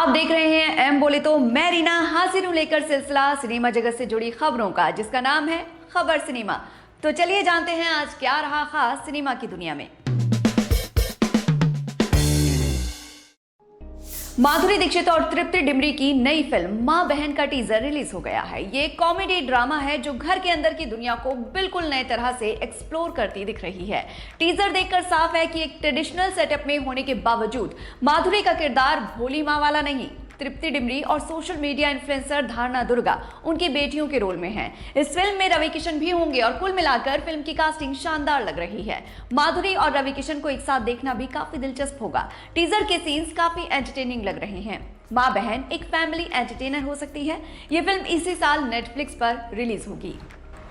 आप देख रहे हैं एम बोले तो। मैं रीना हाजिर हूं लेकर सिलसिला सिनेमा जगत से जुड़ी खबरों का, जिसका नाम है खबर सिनेमा। तो चलिए जानते हैं आज क्या रहा खास सिनेमा की दुनिया में। माधुरी दीक्षित और तृप्ति डिमरी की नई फिल्म मां बहन का टीजर रिलीज हो गया है। ये कॉमेडी ड्रामा है जो घर के अंदर की दुनिया को बिल्कुल नए तरह से एक्सप्लोर करती दिख रही है। टीजर देखकर साफ है कि एक ट्रेडिशनल सेटअप में होने के बावजूद माधुरी का किरदार भोली मां वाला नहीं, तृप्ति डिमरी और सोशल मीडिया इन्फ्लुएंसर धारणा दुर्गा उनकी बेटियों के रोल में हैं। इस फिल्म में रवि किशन भी होंगे और कुल मिलाकर फिल्म की कास्टिंग शानदार लग रही है। माधुरी और रवि किशन को एक साथ देखना भी काफी दिलचस्प होगा। टीजर के सीन्स काफी एंटरटेनिंग लग रहे हैं। मां बहन एक फैमिली एंटरटेनर हो सकती है। ये फिल्म इसी साल नेटफ्लिक्स पर रिलीज होगी।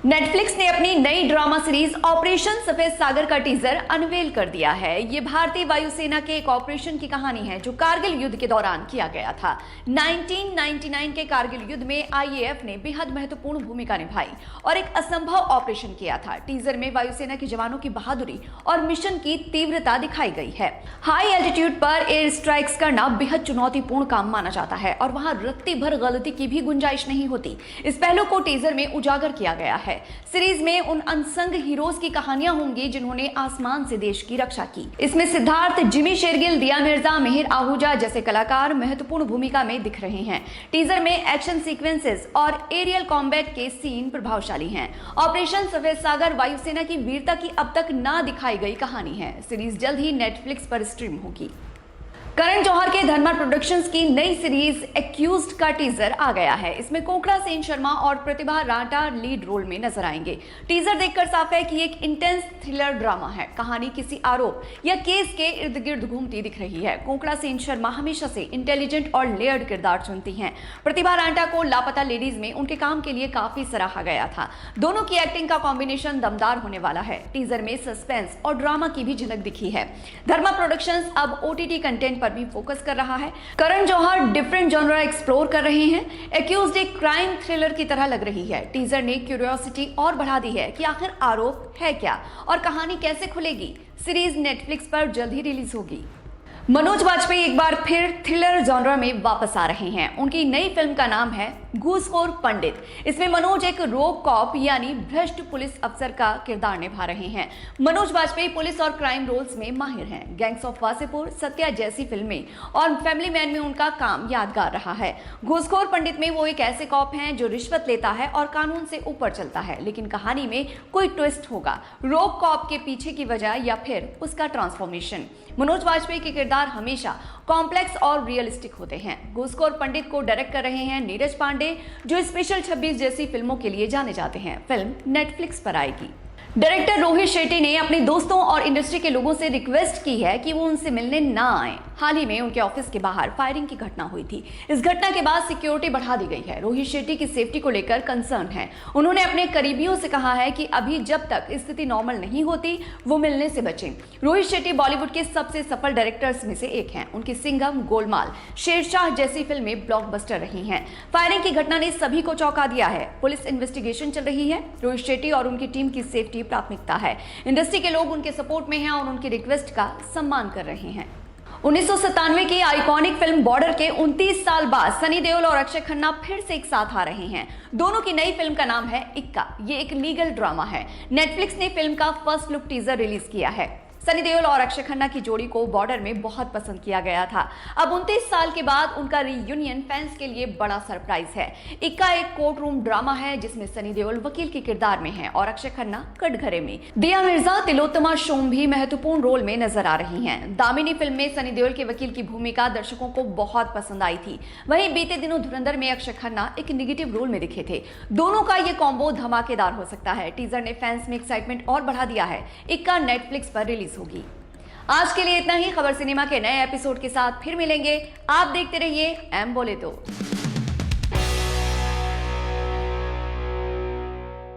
नेटफ्लिक्स ने अपनी नई ड्रामा सीरीज ऑपरेशन सफेद सागर का टीजर अनवेल कर दिया है। ये भारतीय वायुसेना के एक ऑपरेशन की कहानी है जो कारगिल युद्ध के दौरान किया गया था। 1999 के कारगिल युद्ध में आईएएफ ने बेहद महत्वपूर्ण भूमिका निभाई और एक असंभव ऑपरेशन किया था। टीजर में वायुसेना के जवानों की बहादुरी और मिशन की तीव्रता दिखाई गई है। हाई एल्टीट्यूड पर एयर स्ट्राइक्स करना बेहद चुनौतीपूर्ण काम माना जाता है और वहां रत्ती भर गलती की भी गुंजाइश नहीं होती। इस पहलू को टीजर में उजागर किया गया है। सीरीज में उन अनसंग हीरोज की कहानियां होंगी जिन्होंने आसमान से देश की रक्षा की। इसमें सिद्धार्थ, जिमी शेरगिल, दिया मिर्जा, मिहिर आहूजा जैसे कलाकार महत्वपूर्ण भूमिका में दिख रहे हैं। टीजर में एक्शन सीक्वेंसेस और एरियल कॉम्बैट के सीन प्रभावशाली हैं। ऑपरेशन सफेद सागर वायुसेना की वीरता की अब तक ना दिखाई गई कहानी है। सीरीज जल्द ही नेटफ्लिक्स पर स्ट्रीम होगी। करण जौहर के धर्मा प्रोडक्शंस की नई सीरीज एक्यूज्ड का टीजर आ गया है। इसमें कोकड़ा सेन शर्मा और प्रतिभा राटा लीड रोल में नजर आएंगे। टीजर देखकर साफ है कि एक इंटेंस थ्रिलर ड्रामा है। कहानी किसी आरोप या केस के इर्द गिर्द घूमती दिख रही है। कोकड़ा सेन शर्मा हमेशा से इंटेलिजेंट और लेयर्ड किरदार चुनती हैं। प्रतिभा राटा को लापता लेडीज में उनके काम के लिए काफी सराहा गया था। दोनों की एक्टिंग का कॉम्बिनेशन दमदार होने वाला है। टीजर में सस्पेंस और ड्रामा की भी झलक दिखी है। धर्मा प्रोडक्शंस अब ओटीटी कंटेंट पर भी फोकस कर रहा है। Karan Johar different genre explore कर रहे हैं। एक्यूज्ड एक क्राइम थ्रिलर की तरह लग रही है। टीजर ने क्यूरियोसिटी और बढ़ा दी है कि आखिर आरोप है क्या और कहानी कैसे खुलेगी। सीरीज नेटफ्लिक्स पर जल्द ही रिलीज होगी। मनोज वाजपेयी एक बार फिर थ्रिलर जॉनरा में वापस आ रहे हैं। उनकी नई फिल्म का नाम है घूसखोर पंडित। इसमें मनोज एक रोग कॉप यानी भ्रष्ट पुलिस अफसर का किरदार निभा रहे हैं। मनोज वाजपेयी पुलिस और क्राइम रोल्स में माहिर हैं। गैंग्स ऑफ वासेपुर, सत्या जैसी फिल्में और फैमिली मैन में उनका काम यादगार रहा है। घूसखोर पंडित में वो एक ऐसे कॉप हैं जो रिश्वत लेता है और कानून से ऊपर चलता है, लेकिन कहानी में कोई ट्विस्ट होगा। रोग कॉप के पीछे की वजह या फिर उसका ट्रांसफॉर्मेशन। मनोज वाजपेयी के किरदार हमेशा कॉम्प्लेक्स और रियलिस्टिक होते हैं। घूसखोर पंडित को डायरेक्ट कर रहे हैं नीरज पांडे, जो स्पेशल 26 जैसी फिल्मों के लिए जाने जाते हैं। फिल्म नेटफ्लिक्स पर आएगी। डायरेक्टर रोहित शेट्टी ने अपने दोस्तों और इंडस्ट्री के लोगों से रिक्वेस्ट की है कि वो उनसे मिलने ना आए। हाल ही में उनके ऑफिस के बाहर फायरिंग की घटना हुई थी। इस घटना के बाद सिक्योरिटी बढ़ा दी गई है। रोहित शेट्टी की सेफ्टी को लेकर कंसर्न है। उन्होंने अपने करीबियों से कहा है कि अभी जब तक स्थिति नॉर्मल नहीं होती वो मिलने से बचें। रोहित शेट्टी बॉलीवुड के सबसे सफल डायरेक्टर्स में से एक हैं। उनकी सिंघम, गोलमाल, शेरशाह जैसी फिल्में ब्लॉकबस्टर रही हैं। फायरिंग की घटना ने सभी को चौंका दिया है। पुलिस इन्वेस्टिगेशन चल रही है। रोहित शेट्टी और उनकी टीम की सेफ्टी प्राथमिकता है। इंडस्ट्री के लोग उनके सपोर्ट में हैं और उनकी रिक्वेस्ट का सम्मान कर रहे हैं। 1997 की आइकॉनिक फिल्म बॉर्डर के 29 साल बाद सनी देओल और अक्षय खन्ना फिर से एक साथ आ रहे हैं। दोनों की नई फिल्म का नाम है इक्का। ये एक लीगल ड्रामा है। नेटफ्लिक्स ने फिल्म का फर्स्ट लुक टीजर रिलीज किया है। सनी देओल और अक्षय खन्ना की जोड़ी को बॉर्डर में बहुत पसंद किया गया था। अब 29 साल के बाद उनका रीयूनियन फैंस के लिए बड़ा सरप्राइज है। इक्का एक कोर्ट रूम ड्रामा है जिसमें सनी देओल वकील के किरदार में है और अक्षय खन्ना कटघरे में। दिया मिर्जा, तिलोत्तमा शोम भी महत्वपूर्ण रोल में नजर आ रही हैं। दामिनी फिल्म में सनी देओल के वकील की भूमिका दर्शकों को बहुत पसंद आई थी। वहीं बीते दिनों धुरंधर में अक्षय खन्ना एक निगेटिव रोल में दिखे थे। दोनों का ये कॉम्बो धमाकेदार हो सकता है। टीजर ने फैंस में एक्साइटमेंट और बढ़ा दिया है। इक्का नेटफ्लिक्स पर रिलीज होगी। आज के लिए इतना ही। खबर सिनेमा के नए एपिसोड के साथ फिर मिलेंगे। आप देखते रहिए एम बोले तो।